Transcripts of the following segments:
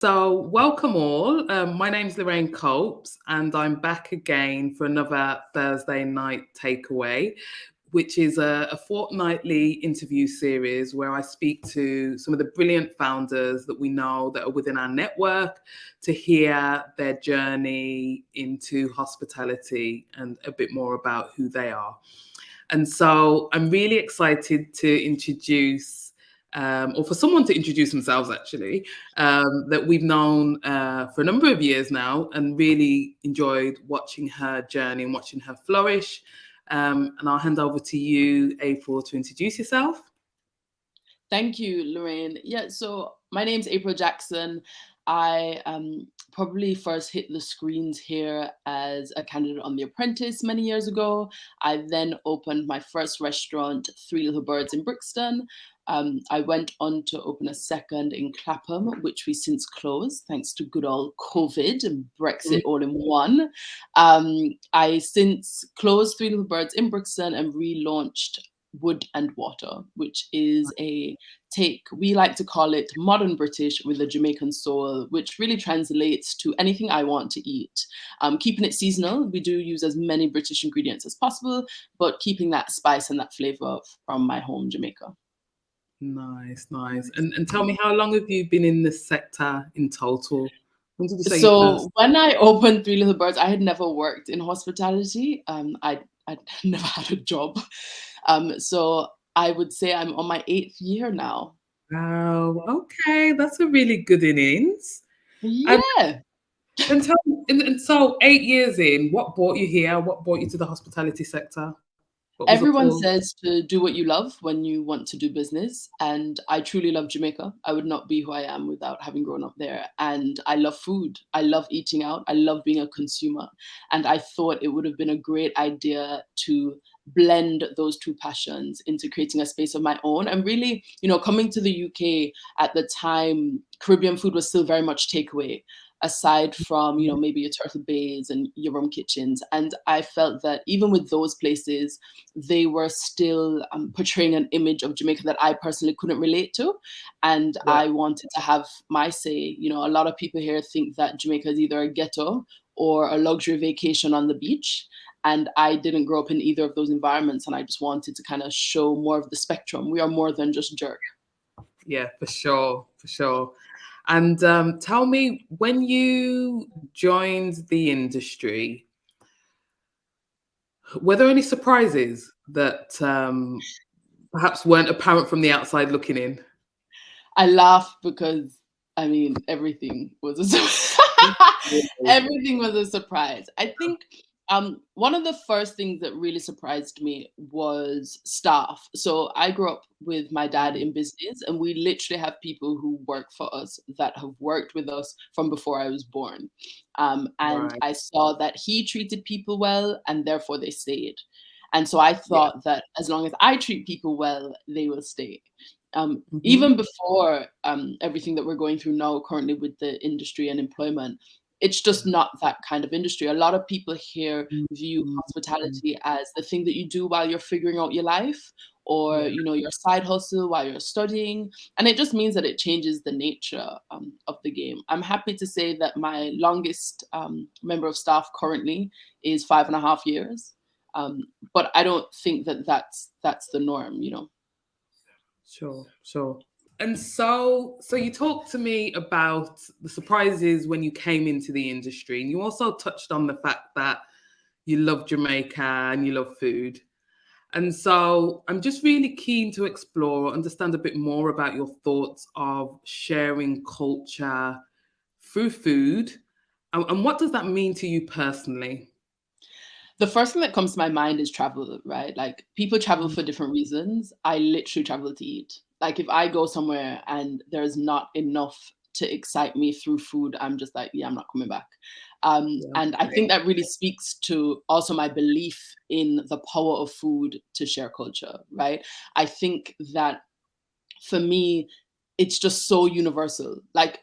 So, welcome all. My name's Lorraine Copes, and I'm back again for another Thursday night takeaway, which is a fortnightly interview series where I speak to some of the brilliant founders that we know that are within our network to hear their journey into hospitality and a bit more about who they are. And so, I'm really excited to introduce or for someone to introduce themselves actually, that we've known for a number of years now and really enjoyed watching her journey and watching her flourish. And I'll hand over to you, April, to introduce yourself. Thank you, Lorraine. Yeah, so my name's April Jackson. I probably first hit the screens here as a candidate on The Apprentice many years ago. I then opened my first restaurant, Three Little Birds in Brixton. I went on to open a second in Clapham, which we since closed thanks to good old COVID and Brexit all in one. I since closed Three Little Birds in Brixton and relaunched Wood and Water, which is a take, we like to call it modern British with a Jamaican soul, which really translates to anything I want to eat. Keeping it seasonal, we do use as many British ingredients as possible, but keeping that spice and that flavor from my home, Jamaica. Nice, nice. And tell me, how long have you been in this sector in total? When did you say you first? So when I opened Three Little Birds, I had never worked in hospitality. I'd never had a job. So I would say I'm on my 8th year now. Wow, okay, that's a really good innings. And Yeah. And tell me, and so 8 years in, what brought you here? What brought you to the hospitality sector? What was the Everyone pull? says to do what you love when you want to do business. And I truly love Jamaica. I would not be who I am without having grown up there. And I love food. I love eating out. I love being a consumer. And I thought it would have been a great idea to blend those two passions into creating a space of my own. And really, coming to the UK at the time, Caribbean food was still very much takeaway, aside from maybe your Turtle Bays and your Rum Kitchens. And I felt that even with those places, they were still portraying an image of Jamaica that I personally couldn't relate to. And Yeah. I wanted to have my say. A lot of people here think that Jamaica is either a ghetto or a luxury vacation on the beach. And I didn't grow up in either of those environments. And I just wanted to kind of show more of the spectrum. We are more than just jerk. Yeah, for sure, for sure. And, tell me, when you joined the industry, were there any surprises that, perhaps weren't apparent from the outside looking in? I laugh because everything was everything was a surprise. I think one of the first things that really surprised me was staff. So I grew up with my dad in business, and we literally have people who work for us that have worked with us from before I was born. And Right. I saw that he treated people well, and therefore they stayed. And so I Yeah. thought that as long as I treat people well, they will stay. Mhm. Even before everything that we're going through now currently with the industry and employment, it's just not that kind of industry. A lot of people here Mm, view mm, mm. hospitality as the thing that you do while you're figuring out your life, or Yeah, your side hustle while you're studying. And it just means that it changes the nature of the game. I'm happy to say that my longest member of staff currently is 5.5 years. But I don't think that that's the norm. sure, sure. And so you talked to me about the surprises when you came into the industry, and you also touched on the fact that you love Jamaica and you love food. And so I'm just really keen to explore, understand a bit more about your thoughts of sharing culture through food. And what does that mean to you personally? The first thing that comes to my mind is travel, right? Like people travel Mm, for different reasons. I literally travel to eat. Like if I go somewhere and there's not enough to excite me through food, I'm just like, yeah, I'm not coming back. yeah, And I think same. that really speaks to also my belief in the power of food to share culture, right? I think that for me, it's just so universal. Like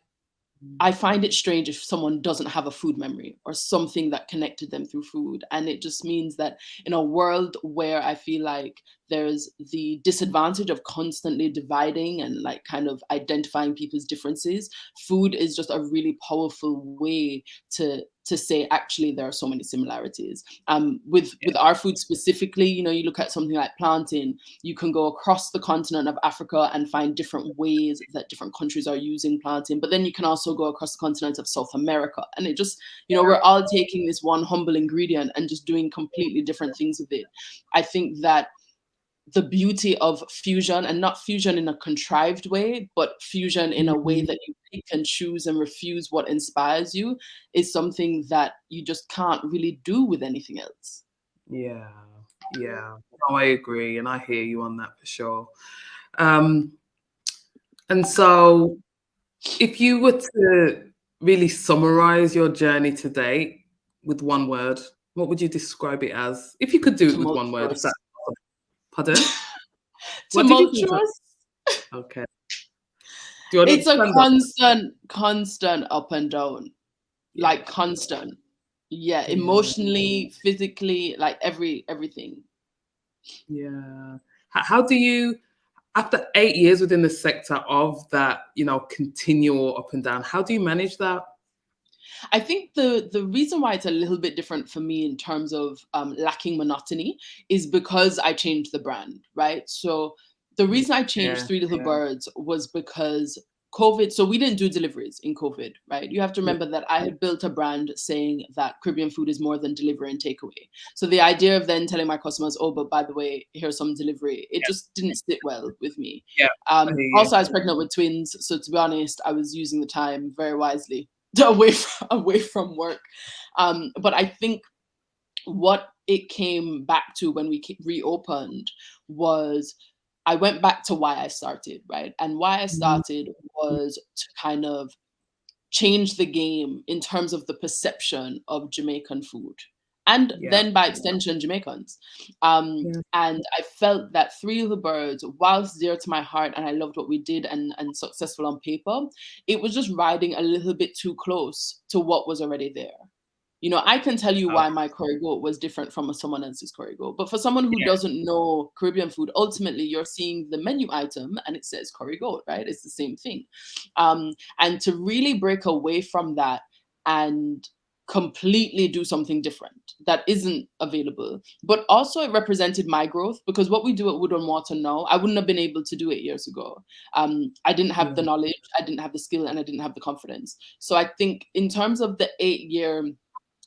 I find it strange if someone doesn't have a food memory or something that connected them through food. And it just means that in a world where I feel like there's the disadvantage of constantly dividing and like kind of identifying people's differences. Food is just a really powerful way to say actually there are so many similarities. With our food specifically, you know, you look at something like plantain, you can go across the continent of Africa and find different ways that different countries are using plantain, but then you can also go across the continent of South America, and it just, you know, we're all taking this one humble ingredient and just doing completely different things with it. I think that the beauty of fusion, and not fusion in a contrived way, but fusion in a way Mhm. that you pick and choose and refuse what inspires you, is something that you just can't really do with anything else. Yeah, yeah. No, I agree, and I hear you on that for sure. Um, and so, if you were to really summarize your journey to date with one word, what would you describe it as? If you could do it with one word, if Tumultuous. that, pardon? What did you think? Tumultuous. Okay. Do you want to It's a expand on constant up and down, that? like constant. Yeah, Yeah, emotionally, physically, like everything. yeah. How do you, after 8 years within the sector of that, continual up and down, how do you manage that? I think the reason why it's a little bit different for me in terms of lacking monotony is because I changed the brand, right? So the reason I changed Yeah, Three Little yeah, Birds was because COVID. So we didn't do deliveries in COVID, right? You have to yeah, remember that I had built a brand saying that Caribbean food is more than delivery and takeaway. So the idea of then telling my customers, oh, but by the way, here's some delivery, it just didn't sit well with me. yeah. I hear you. Also, I was pregnant with twins, so to be honest, I was using the time very wisely away from work. But I think what it came back to when we reopened was I went back to why I started, right? And why I Mhm. started was to kind of change the game in terms of the perception of Jamaican food. And Yeah, then by extension, Jamaicans. yeah, And I felt that Three Little Birds, whilst dear to my heart, and I loved what we did and successful on paper, it was just riding a little bit too close to what was already there. You know, I can tell you okay, why my curry goat was different from someone else's curry goat. But for someone who yeah, doesn't know Caribbean food, ultimately you're seeing the menu item and it says curry goat, right? It's the same thing. And to really break away from that and completely do something different that isn't available. But also it represented my growth because what we do at Wood on Water now, I wouldn't have been able to do it years ago. I didn't have the yeah, knowledge, I didn't have the skill, and I didn't have the confidence. So I think in terms of the 8 year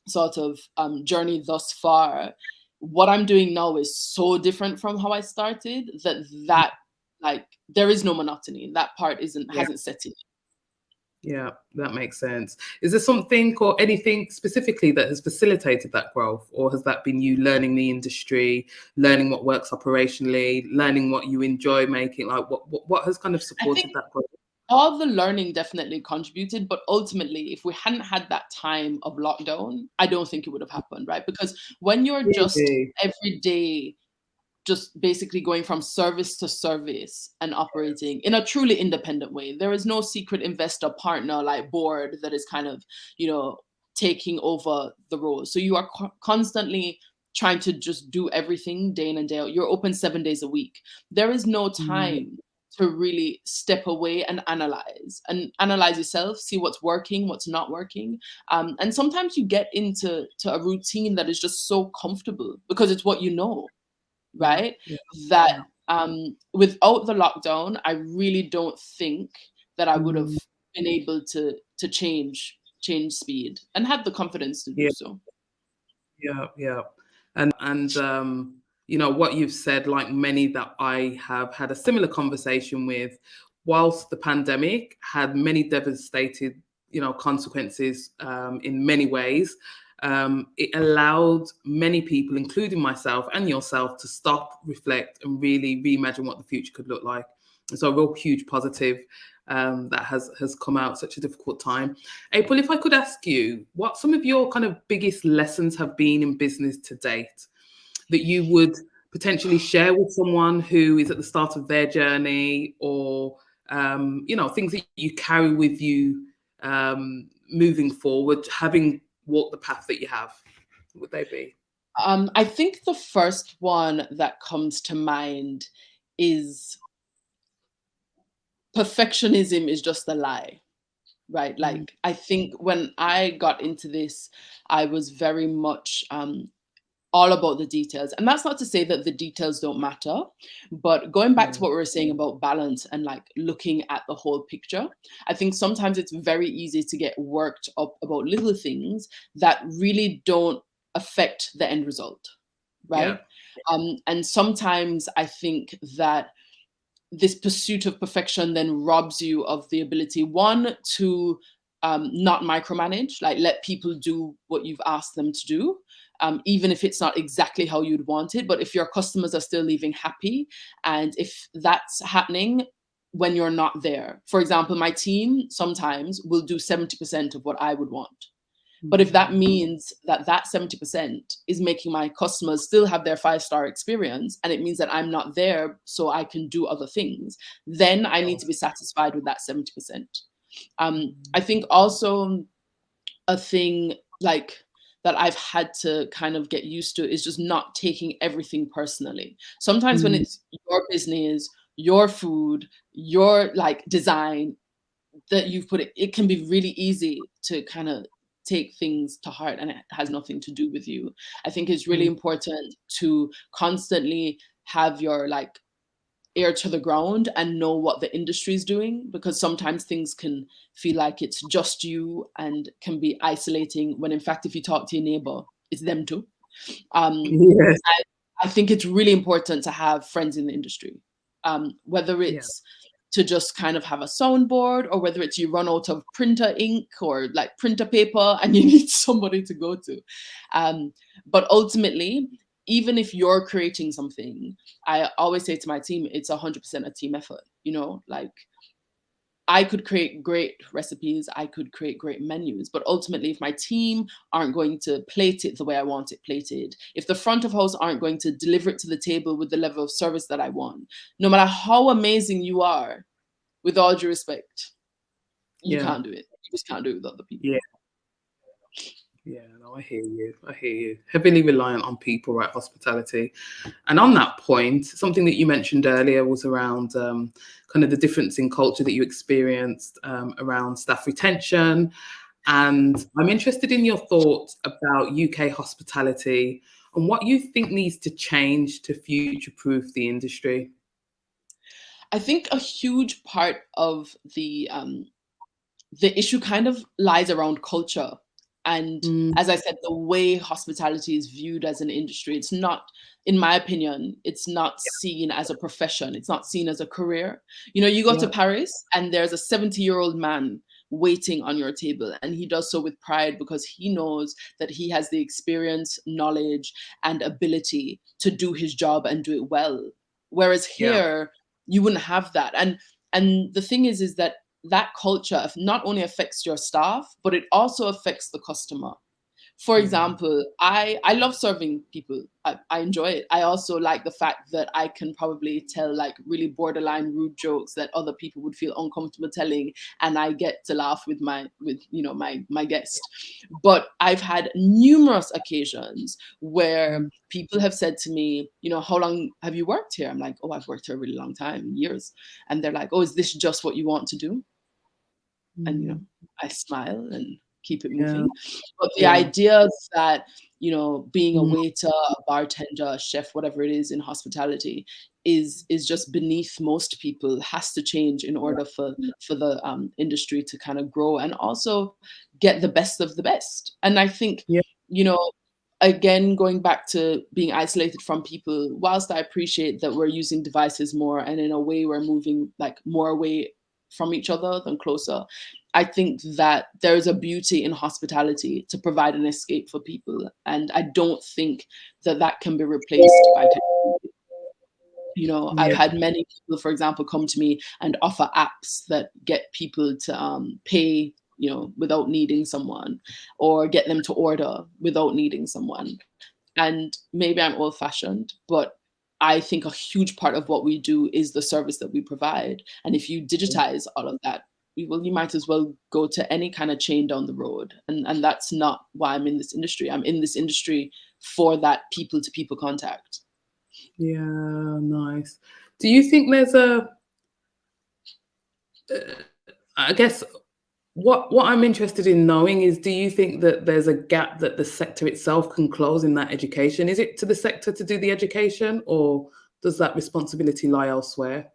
sort of journey thus far, what I'm doing now is so different from how I started that like there is no monotony. That part isn't yeah, hasn't set in. yeah. That makes sense. Is there something or anything specifically that has facilitated that growth, or has that been you learning the industry, learning what works operationally, learning what you enjoy making? Like, what has kind of I supported think that growth? all the learning definitely contributed, but ultimately, if we hadn't had that time of lockdown, I don't think it would have happened, right? Because when you're just Really? every day just basically going from service to service and operating in a truly independent way. There is no secret investor partner like board that is kind of, you know, taking over the role. So you are constantly trying to just do everything day in and day out. You're open 7 days a week. There is no Mm, time to really step away and analyze yourself, see what's working, what's not working. And sometimes you get into a routine that is just so comfortable because it's what you know, yeah, right? yeah, That yeah. without the lockdown, I really don't think that I would have Mm, been able to change speed and had the confidence to do yeah. so. Yeah, yeah. And what you've said, like many that I have had a similar conversation with, whilst the pandemic had many devastated, consequences in many ways, it allowed many people, including myself and yourself, to stop, reflect, and really reimagine what the future could look like. And so a real huge positive that has come out such a difficult time. April, if I could ask you what some of your kind of biggest lessons have been in business to date that you would potentially share with someone who is at the start of their journey, or things that you carry with you moving forward, having walked the path that you have, would they be? I think the first one that comes to mind is perfectionism is just a lie, right? Mm, Like, I think when I got into this, I was very much all about the details. And that's not to say that the details don't matter, but going back to yeah, what we were saying about balance and like looking at the whole picture, I think sometimes it's very easy to get worked up about little things that really don't affect the end result, yeah, right? And sometimes I think that this pursuit of perfection then robs you of the ability, one, to not micromanage, like let people do what you've asked them to do, even if it's not exactly how you'd want it. But if your customers are still leaving happy, and if that's happening when you're not there, for example, my team sometimes will do 70% of what I would want. But if that mm, means that that 70% is making my customers still have their five-star experience, and it means that I'm not there so I can do other things, then I need oh, to be satisfied with that 70%. I mm, think also a thing like that I've had to kind of get used to is just not taking everything personally. Sometimes when mm, it's your business, your food, your like design, that you've put it can be really easy to kind of take things to heart and it has nothing to do with you. I think it's really mm, important to constantly have your like ear to the ground and know what the industry is doing, because sometimes things can feel like it's just you and can be isolating when in fact if you talk to your neighbor, it's them too. um, yes, I think it's really important to have friends in the industry, whether yeah, it's to just kind of have a soundboard or whether it's you run out of printer ink or like printer paper and you need somebody to go to. Um, but ultimately, even if you're creating something, I always say to my team, it's 100% a team effort, you know, like I could create great recipes, I could create great menus, but ultimately, if my team aren't going to plate it the way I want it plated, if the front of house aren't going to deliver it to the table with the level of service that I want, no matter how amazing you are, with all due respect, you yeah, can't do it. You just can't do it with other people. yeah. Yeah, no, I hear you. I hear you. Heavily reliant on people, right? Hospitality. And on that point, something that you mentioned earlier was around kind of the difference in culture that you experienced around staff retention. And I'm interested in your thoughts about UK hospitality and what you think needs to change to future proof the industry. I think a huge part of the issue kind of lies around culture. And Mm, as I said, the way hospitality is viewed as an industry, it's not, in my opinion, it's not seen as a profession. It's not seen as a career. You know, you go to yeah, Paris and there's a 70-year-old man waiting on your table, and he does so with pride because he knows that he has the experience, knowledge, and ability to do his job and do it well. Whereas yeah, here, you wouldn't have that. And the thing is that that culture not only affects your staff, but it also affects the customer. For yeah, example, I love serving people. I enjoy it. I also like the fact that I can probably tell like really borderline rude jokes that other people would feel uncomfortable telling, and I get to laugh with my guest. But I've had numerous occasions where mm, people have said to me, you know, how long have you worked here? I'm like, oh, I've worked here a really long time, years. And they're like, oh, is this just what you want to do? And mm, I smile and keep it yeah, moving. But the yeah, idea that being a mm, waiter, a bartender, a chef, whatever it is in hospitality, is just beneath most people, has to change in order for the industry to kind of grow and also get the best of the best. And I think yeah, you know again, going back to being isolated from people, whilst I appreciate that we're using devices more and in a way we're moving like more away from each other than closer, I think that there's a beauty in hospitality to provide an escape for people. And I don't think that that can be replaced by technology. I've yeah, had many people, for example, come to me and offer apps that get people to pay, without needing someone, or get them to order without needing someone. And maybe I'm old fashioned, but I think a huge part of what we do is the service that we provide. And if you digitize all of that, you might as well go to any kind of chain down the road. And that's not why I'm in this industry. I'm in this industry for that people to people contact. Yeah, nice. Do you think there's a, I guess what I'm interested in knowing is, do you think that there's a gap that the sector itself can close in that education? Is it to the sector to do the education, or does that responsibility lie elsewhere?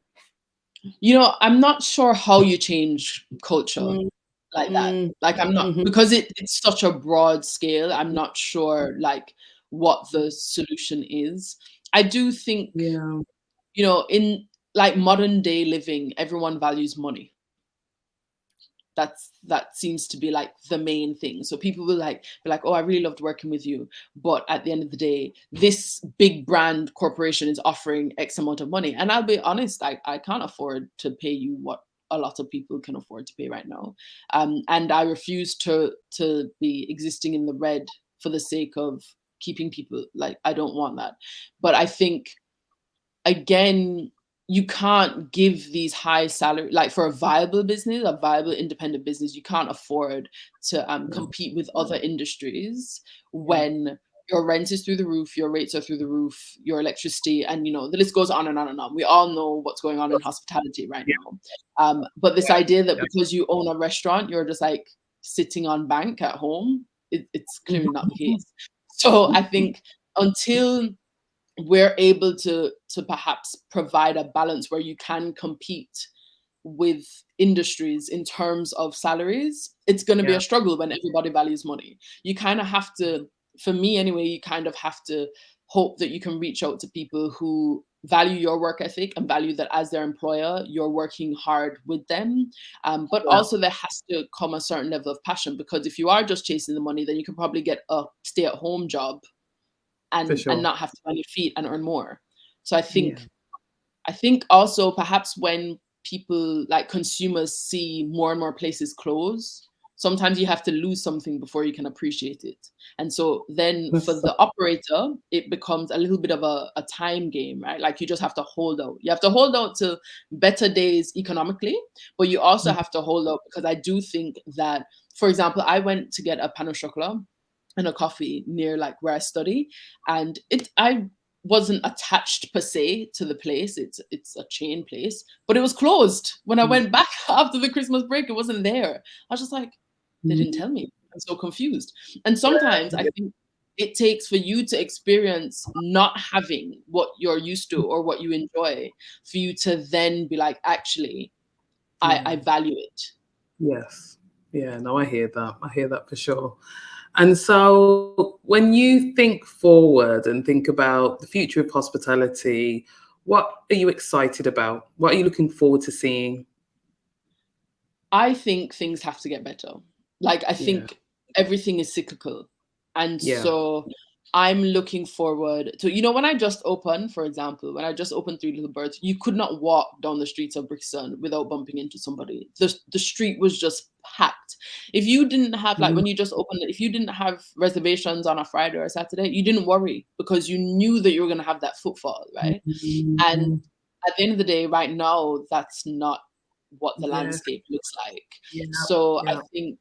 I'm not sure how you change culture Mm, like that. mm, Like, I'm not, mhm. because it's such a broad scale. I'm not sure like what the solution is. I do think, Yeah, in like modern day living, everyone values money. That seems to be like the main thing. So people will like be like, oh, I really loved working with you, but at the end of the day, this big brand corporation is offering X amount of money, and I'll be honest, I can't afford to pay you what a lot of people can afford to pay right now. And I refuse to be existing in the red for the sake of keeping people. Like, I don't want that. But I think, again, you can't give these high salary, like, for a viable business, a viable independent business, you can't afford to yeah, compete with other industries yeah. when your rent is through the roof, your rates are through the roof, your electricity, and the list goes on and on and on. We all know what's going on in hospitality right Yeah, now. But this yeah, idea that yeah. because you own a restaurant, you're just like sitting on bank at home, it's clearly not the case. So I think, until we're able to perhaps provide a balance where you can compete with industries in terms of salaries, it's going to be Yeah, a struggle when everybody values money. You kind of have to, for me anyway, you kind of have to hope that you can reach out to people who value your work ethic and value that as their employer, you're working hard with them. But yeah, also there has to come a certain level of passion, because if you are just chasing the money, then you can probably get a stay-at-home job for and sure. not have to find your feet and earn more. So Yeah, I think also, perhaps when people, like consumers, see more and more places close, sometimes you have to lose something before you can appreciate it. And so then for that's so, the operator, it becomes a little bit of a time game, right? Like, you just have to hold out. You have to hold out to better days economically, but you also mm, have to hold out, because I do think that, for example, I went to get a pain au chocolat and a coffee near like where I study, and I wasn't attached per se to the place. It's a chain place, but it was closed when I mm, went back after the Christmas break. It wasn't there. I was just like, they didn't mm, tell me. I'm so confused. And sometimes I yeah, think it takes for you to experience not having what you're used to or what you enjoy, for you to then be like, actually, I yeah. value it. Yes. Yeah, no, I hear that. I hear that for sure. And so when you think forward and think about the future of hospitality, what are you excited about? What are you looking forward to seeing? I think things have to get better. Like, I Yeah. think everything is cyclical. And Yeah. so I'm looking forward to, when I just opened, for example, when I just opened Three Little Birds, you could not walk down the streets of Brixton without bumping into somebody. The street was just packed. If you didn't have, like, Mm, when you just opened it, if you didn't have reservations on a Friday or a Saturday, you didn't worry, because you knew that you were going to have that footfall, right? And mm, at the end of the day, right now, that's not what the yeah. landscape looks like. Yeah. So I Yeah. think,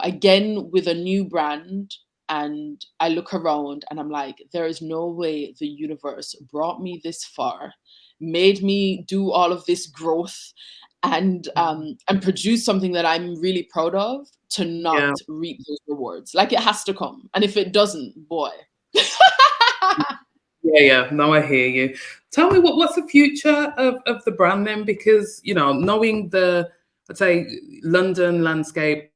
again, with a new brand, and I look around and I'm like, there is no way the universe brought me this far, made me do all of this growth, and produce something that I'm really proud of, to not Yeah. reap those rewards. Like, it has to come. And if it doesn't, boy. Yeah, yeah. No, I hear you. Tell me what's the future of the brand then? Because, knowing the, let's say, London landscape,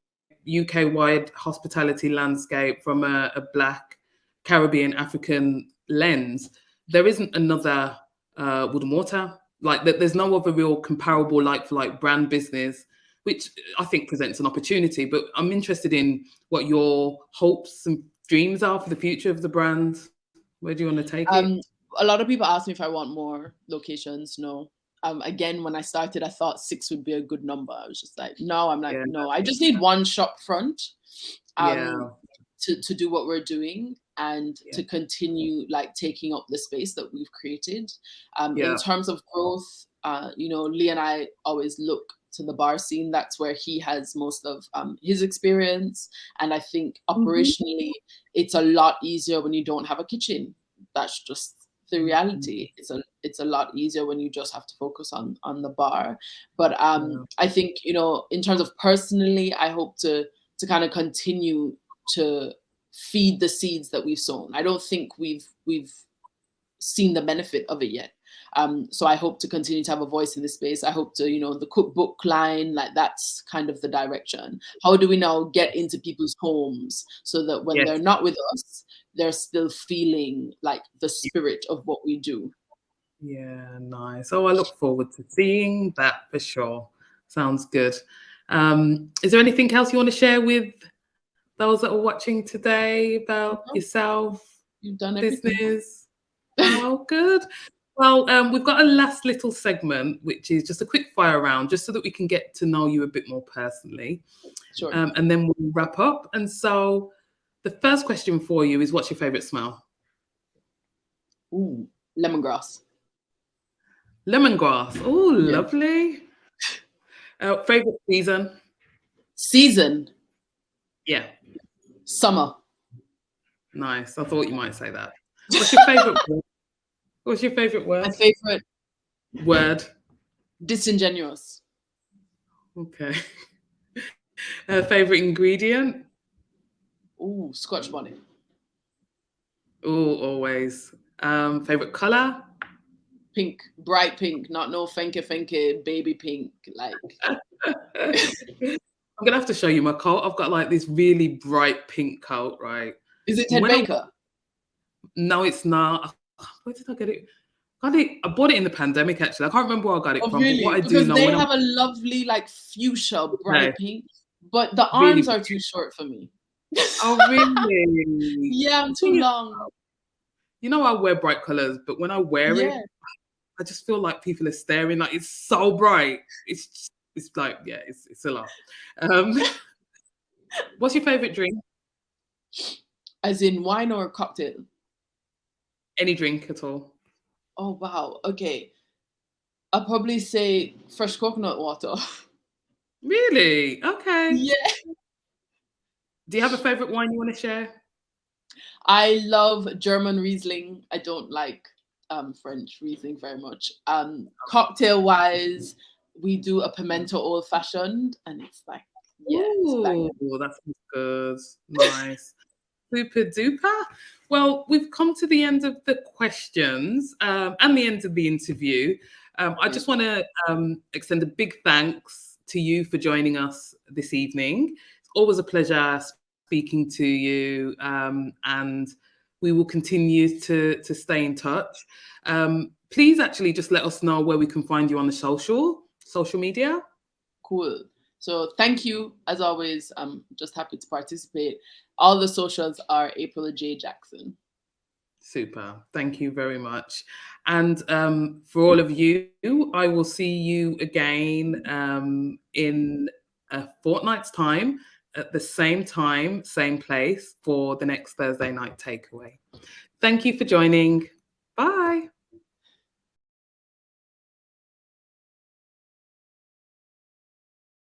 UK wide hospitality landscape from a Black, Caribbean, African lens, there isn't another Wood and Water. Like, there's no other real comparable like for like brand business, which I think presents an opportunity. But I'm interested in what your hopes and dreams are for the future of the brand. Where do you want to take it? Um, a lot of people ask me if I want more locations. No. Again, when I started, I thought six would be a good number. I was just like, no, I'm like, Yeah, no, I just need one shop front, um, yeah, to do what we're doing, and yeah, to continue like taking up the space that we've created. In yeah, terms of growth, Lee and I always look to the bar scene. That's where he has most of his experience. And I think operationally, it's a lot easier when you don't have a kitchen. That's just the reality. It's a lot easier when you just have to focus on the bar. But I think, you know, in terms of personally, I hope to kind of continue to feed the seeds that we've sown. I don't think we've seen the benefit of it yet. So I hope to continue to have a voice in this space. I hope to, you know, the cookbook line, like that's kind of the direction. How do we now get into people's homes so that when they're not with us, they're still feeling like the spirit of what we do? Yeah, nice. Oh, I look forward to seeing that for sure. Sounds good. Is there anything else you want to share with those that are watching today about yourself, You've done everything. business? Oh, good. Well, we've got a last little segment, which is just a quick fire round, just so that we can get to know you a bit more personally. Sure. And then we'll wrap up. And so the first question for you is, what's your favorite smell? Ooh, lemongrass. Lemongrass. Oh, Yeah. lovely. Favorite season? Season. Yeah. Summer. Nice. I thought you might say that. What's your favorite word? What's your favorite word? My favorite word. Disingenuous. Okay. Favorite ingredient? Ooh, Scotch bonnet. Oh, always. Favorite color? Pink, bright pink, not no fenke, baby pink. Like, I'm gonna have to show you my coat. I've got like this really bright pink coat, right? Is it Ted Baker? No, it's not. Where did I get it? I bought it in the pandemic, actually. I can't remember where I got it from. Really? But what I do Because know they have a lovely, like, fuchsia bright pink, but the arms are too short for me. Oh, really? Yeah, I'm too long. You know, I wear bright colors, but when I wear it, I just feel like people are staring. Like, it's so bright. It's like, yeah, it's a lot. What's your favorite drink? As in wine or cocktail? Any drink at all. Oh, wow. Okay. I'll probably say fresh coconut water. Really? Okay. Yeah. Do you have a favorite wine you want to share? I love German Riesling. I don't like French Riesling very much. Cocktail wise, we do a pimento old fashioned, and it's like, yeah, Ooh, that's good. Nice. Super duper. Well, we've come to the end of the questions and the end of the interview. I just want to extend a big thanks to you for joining us this evening. It's always a pleasure speaking to you, and we will continue to stay in touch. Please actually just let us know where we can find you on the social media. Cool. So thank you, as always. I'm just happy to participate. All the socials are April J. Jackson. Super. Thank you very much. And for all of you, I will see you again in a fortnight's time at the same time, same place for the next Thursday night takeaway. Thank you for joining.